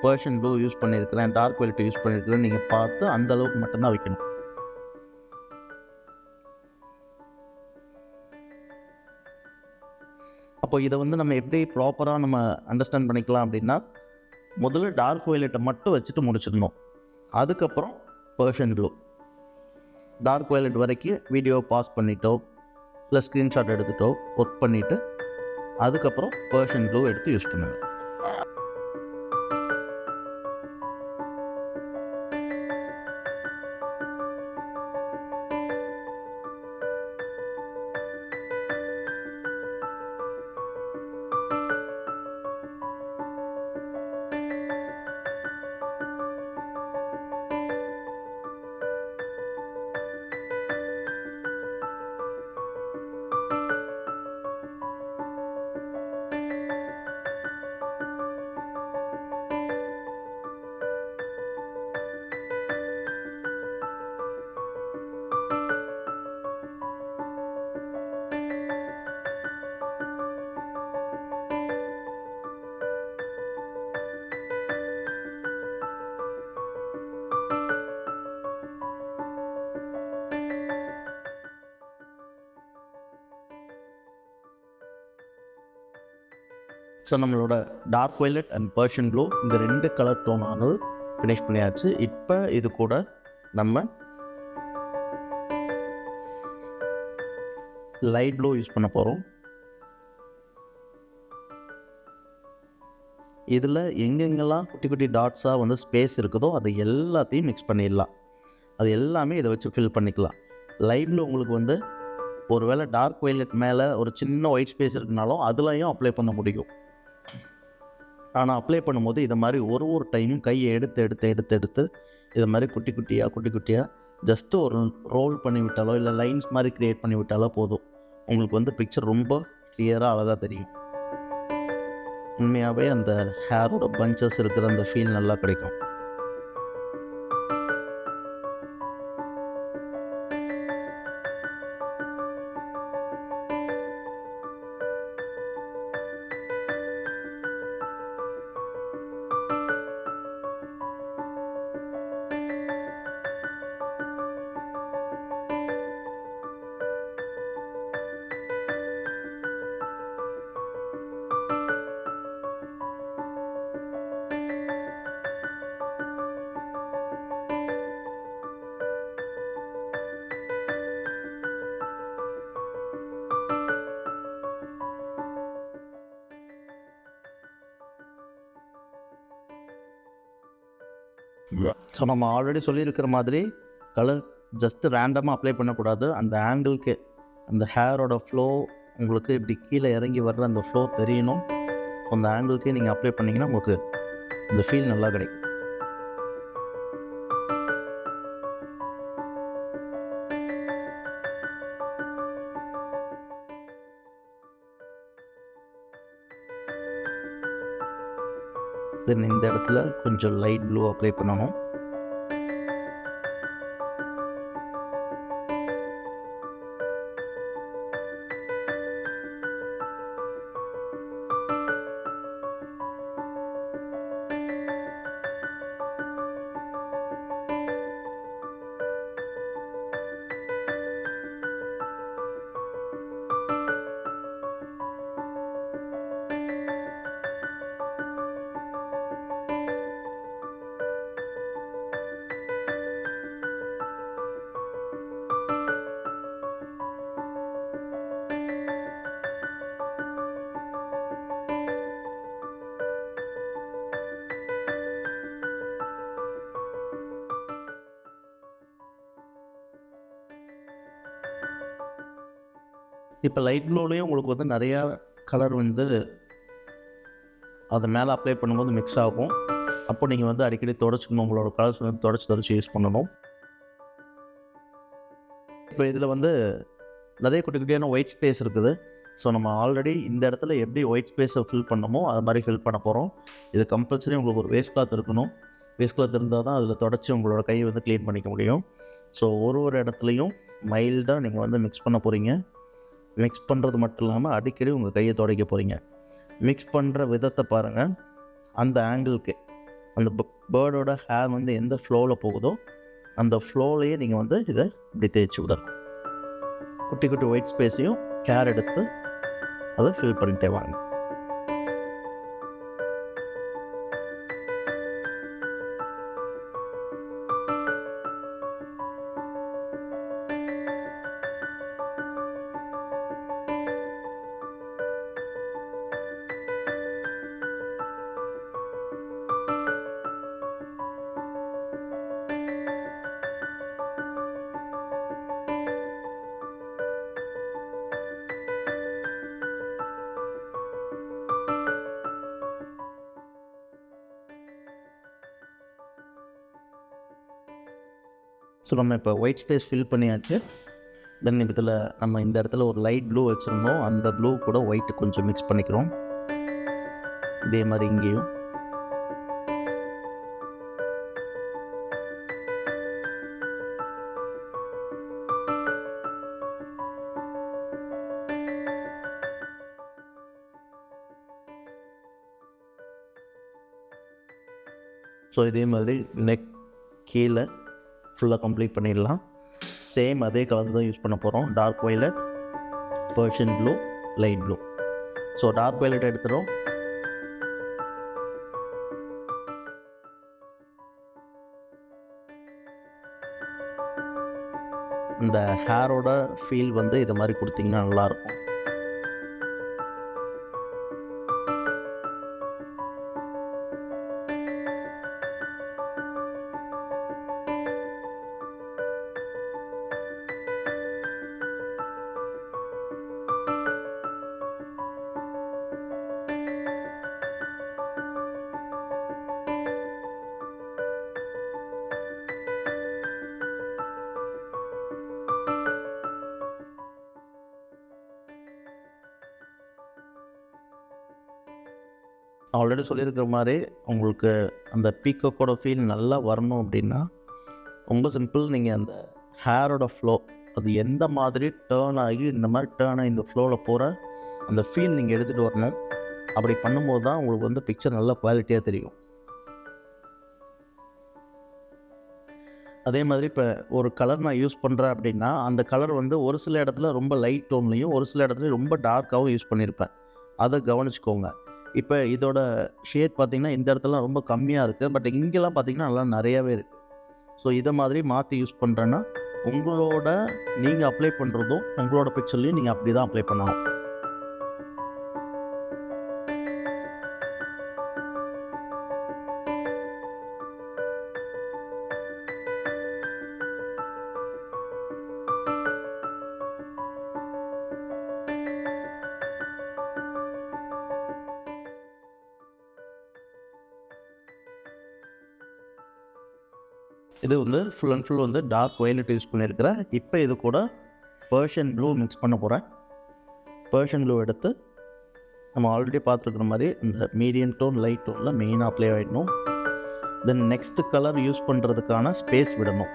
பர்ஷியன் ப்ளூ யூஸ் பண்ணியிருக்கிறேன், டார்க் வெல்ட் யூஸ் பண்ணியிருக்கிறேன் நீங்கள் பார்த்து அந்த அளவுக்கு மட்டும்தான் வைக்கணும். அப்போ இதை வந்து நம்ம எப்படி ப்ராப்பராக நம்ம அண்டர்ஸ்டாண்ட் பண்ணிக்கலாம் அப்படின்னா, முதல்ல டார்க் வயலட்டை மட்டும் வச்சுட்டு முடிச்சிடணும். அதுக்கப்புறம் பர்ஷியன் ப்ளூ, டார்க் வயலட் வரைக்கும் வீடியோ பாஸ் பண்ணிட்டோ இல்லை ஸ்க்ரீன்ஷாட் எடுத்துட்டோ ஒர்க் பண்ணிவிட்டு அதுக்கப்புறம் பர்ஷியன் ப்ளூ எடுத்து யூஸ் பண்ணுங்கள். ஸோ நம்மளோட dark violet and Persian blue இந்த 2 கலர் டோனானது ஃபினிஷ் பண்ணியாச்சு. இப்போ இது கூட நம்ம லைட் ப்ளூ யூஸ் பண்ண போகிறோம். இதில் எங்கெங்கெல்லாம் குட்டி குட்டி டாட்ஸாக வந்து ஸ்பேஸ் இருக்குதோ அது எல்லாத்தையும் மிக்ஸ் பண்ணிடலாம். அது எல்லாமே இதை வச்சு ஃபில் பண்ணிக்கலாம். லைட் ப்ளூ உங்களுக்கு வந்து ஒரு வேளை டார்க் வயலட் மேலே ஒரு சின்ன ஒயிட் ஸ்பேஸ் இருக்குனாலும் அதுலேயும் அப்ளை பண்ண முடியும். ஆனால் அப்ளை பண்ணும்போது இதை மாதிரி ஒரு டைமும் கையை எடுத்து இதை மாதிரி குட்டி குட்டியாக ஜஸ்ட்டு ஒரு ரோல் பண்ணி விட்டாலோ இல்லை லைன்ஸ் மாதிரி க்ரியேட் பண்ணி விட்டாலோ போதும். உங்களுக்கு வந்து பிக்சர் ரொம்ப கிளியராக அழகாக தெரியும். உண்மையாகவே அந்த ஹேரோட பஞ்சஸ் இருக்கிற அந்த ஃபீல் நல்லா கிடைக்கும். ஸோ நம்ம ஆல்ரெடி சொல்லியிருக்கிற மாதிரி கலர் ஜஸ்ட்டு ரேண்டமாக அப்ளை பண்ணக்கூடாது. அந்த ஆங்கிளுக்கு அந்த ஹேரோட ஃப்ளோ உங்களுக்கு இப்படி கீழே இறங்கி வர்ற அந்த ஃப்ளோ தெரியணும். அந்த ஆங்கிளுக்கே நீங்கள் அப்ளை பண்ணிங்கன்னா உங்களுக்கு இந்த ஃபீல் நல்லா கிடைக்கும். தென் இந்த இடத்துல கொஞ்சம் லைட் ப்ளூ அப்ளை பண்ணணும். இப்போ லைட் ப்ளூலேயும் உங்களுக்கு வந்து நிறையா கலர் வந்து அது மேலே அப்ளை பண்ணும்போது மிக்ஸ் ஆகும். அப்போ நீங்கள் வந்து அடிக்கடி தொடச்சிக்கணும், உங்களோட கலர்ஸ் வந்து தொடச்சி யூஸ் பண்ணணும். இப்போ இதில் வந்து நிறைய குட்டி குட்டியான ஒயிட் ஸ்பேஸ் இருக்குது. ஸோ நம்ம ஆல்ரெடி இந்த இடத்துல எப்படி ஒயிட் ஸ்பேஸை ஃபில் பண்ணமோ அது மாதிரி ஃபில் பண்ண போகிறோம். இது கம்பல்சரி உங்களுக்கு ஒரு வேஸ்ட் கிளாத் இருக்கணும். வேஸ்ட் கிளாத் இருந்தால் தான் அதில் தொடச்சி உங்களோட கையை வந்து க்ளீன் பண்ணிக்க முடியும். ஸோ ஒரு இடத்துலையும் மைல்டாக நீங்கள் வந்து மிக்ஸ் பண்ண போகிறீங்க. மிக்ஸ் பண்ணுறது மட்டும் இல்லாமல் அடிக்கடி உங்கள் கையை துடைக்க போகிறீங்க. மிக்ஸ் பண்ணுற விதத்தை பாருங்கள். அந்த ஆங்கிளுக்கு அந்த பேர்டோட ஹேர் வந்து எந்த ஃப்ளோவில் போகுதோ அந்த ஃப்ளோலையே நீங்கள் வந்து இதை இப்படி தேய்ச்சி விடணும். குட்டி குட்டி ஒயிட் ஸ்பேஸையும் கேர் எடுத்து அதை ஃபில் பண்ணிட்டே வாங்க. ஸோ நம்ம இப்போ ஒயிட் ஸ்பேஸ் ஃபில் பண்ணியாச்சு. தென் இதில் நம்ம இந்த இடத்துல ஒரு லைட் ப்ளூ வச்சுருந்தோம். அந்த ப்ளூ கூட ஒயிட்டு கொஞ்சம் மிக்ஸ் பண்ணிக்கிறோம். இதே மாதிரி இங்கேயும் ஸோ இதே மாதிரி நெக் கீழே ஃபுல்லாக கம்ப்ளீட் பண்ணிடலாம். சேம் அதே கலர் தான் யூஸ் பண்ண போகிறோம். Dark violet, Persian blue, light blue. So dark violet எடுத்துகிறோம். இந்த ஹேரோட ஃபீல் வந்து இது மாதிரி கொடுத்தீங்கன்னா நல்லாயிருக்கும். ஆல்ரெடி சொல்லியிருக்கிற மாதிரி உங்களுக்கு அந்த பீகாக்கோட ஃபீல் நல்லா வரணும் அப்படின்னா ரொம்ப சிம்பிள். நீங்கள் அந்த ஹேரோட ஃப்ளோ அது எந்த மாதிரி டேர்ன் ஆகி இந்த மாதிரி டேர்ன் ஆகி இந்த ஃப்ளோவில் போகிற அந்த ஃபீல் நீங்கள் எடுத்துகிட்டு வரணும். அப்படி பண்ணும்போது தான் உங்களுக்கு வந்து பிக்சர் நல்லா குவாலிட்டியாக தெரியும். அதே மாதிரி இப்போ ஒரு கலர் நான் யூஸ் பண்ணுறேன் அப்படின்னா அந்த கலர் வந்து ஒரு சில இடத்துல ரொம்ப லைட் டோன்லையும் ஒரு சில இடத்துல ரொம்ப டார்க்காகவும் யூஸ் பண்ணியிருப்பேன். அதை கவனிச்சுக்கோங்க. இப்போ இதோட ஷேட் பார்த்திங்கன்னா இந்த இடத்துல ரொம்ப கம்மியாக இருக்குது. பட் இங்கெல்லாம் பார்த்திங்கன்னா நல்லா நிறையாவே இருக்குது. ஸோ இதை மாதிரி மாற்றி யூஸ் பண்ணுறேன்னா உங்களோட நீங்கள் அப்ளை பண்ணுறதும் உங்களோட பிக்சர்லையும் நீங்கள் அப்படி தான் அப்ளை பண்ணணும். இது வந்து ஃபுல் அண்ட் ஃபுல் வந்து டார்க் வயலட் யூஸ் பண்ணியிருக்கிறேன். இப்போ இது கூட பர்ஷியன் ப்ளூ மிக்ஸ் பண்ண போகிறேன். பர்ஷியன் ப்ளூ எடுத்து நம்ம ஆல்ரெடி பார்த்துருக்குற மாதிரி இந்த மீடியம் டோன் லைட் டோனில் மெயினாக அப்ளை ஆகிடணும். தென் நெக்ஸ்ட்டு கலர் யூஸ் பண்ணுறதுக்கான ஸ்பேஸ் விடணும்.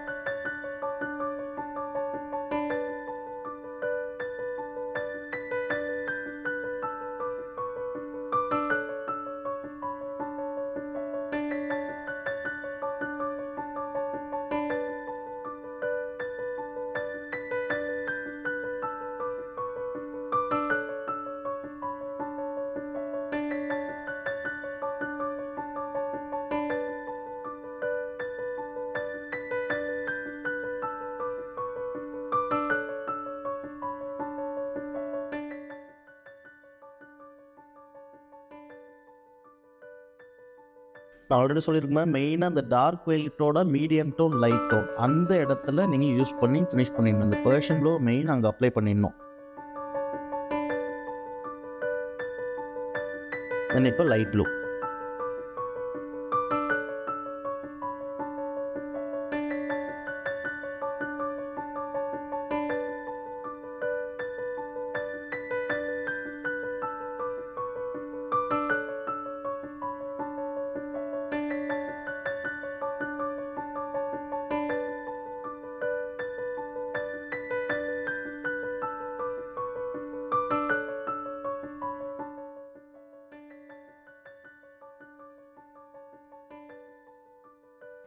நான் ஆல்ரெடி சொல்லியிருக்கேன், மெயினாக அந்த டார்க் வெயிட்டோட மீடியம் டோன் லைட் டோன் அந்த இடத்துல நீங்கள் யூஸ் பண்ணி ஃபினிஷ் பண்ணிடணும். இந்த பெர்ஷியன் ப்ளூ மெயின் அங்கே அப்ளை பண்ணிடணும். தென் இப்போ லைட் ப்ளூ.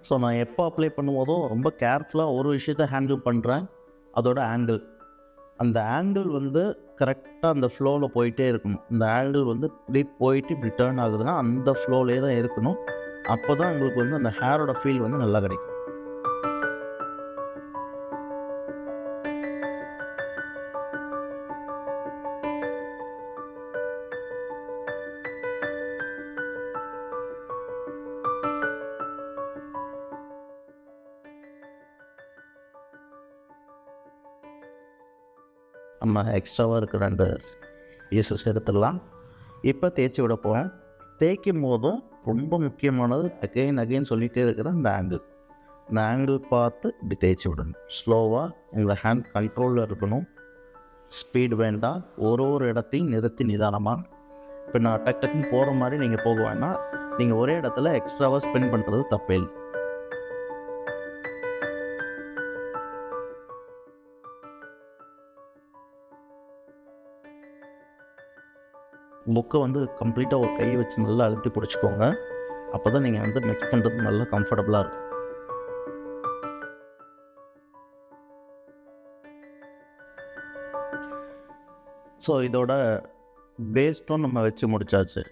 ஸோ நான் எப்போ அப்ளை பண்ணும்போதும் ரொம்ப கேர்ஃபுல்லாக ஒரு விஷயத்தை ஹேண்டில் பண்ணுறேன். அதோட ஆங்கிள், அந்த ஆங்கிள் வந்து கரெக்டாக அந்த ஃப்ளோவில் போயிட்டே இருக்கணும். இந்த ஆங்கிள் வந்து இப்படி போயிட்டு இப்படி டேர்ன் ஆகுதுன்னா அந்த ஃப்ளோவிலே தான் இருக்கணும். அப்போ தான் உங்களுக்கு வந்து அந்த ஹேரோட ஃபீல் வந்து நல்லா கிடைக்கும். நம்ம எக்ஸ்ட்ராவாக இருக்கிற அந்த பீசஸ் எடுத்துடலாம். இப்போ தேய்ச்சி விட போகிறேன். தேய்க்கும் போதும் ரொம்ப முக்கியமானது அகைன் சொல்லிகிட்டே இருக்கிற அந்த ஆங்கிள். இந்த ஆங்கிள் பார்த்து இப்படி தேய்ச்சி விடணும். ஸ்லோவாக உங்கள் ஹேண்ட் கண்ட்ரோலில் இருக்கணும். ஸ்பீடு வேண்டாம். ஒரு இடத்தையும் நிறுத்தி நிதானமாக. இப்போ நான் டக்குன்னு போகிற மாதிரி நீங்கள் போக வேணாம். நீங்கள் ஒரே இடத்துல எக்ஸ்ட்ராவாக ஸ்பெண்ட் பண்ணுறது தப்பே இல்லை. புக்கை வந்து கம்ப்ளீட்டாக ஒரு கையை வச்சு நல்லா அழுத்தி பிடிச்சிக்கோங்க. அப்போ தான் நீங்கள் வந்து மிக்ஸ் பண்ணுறது நல்லா கம்ஃபர்டபுளாக இருக்கும். ஸோ இதோட பேஸ் டோன் நம்ம வச்சு முடிச்சாச்சு.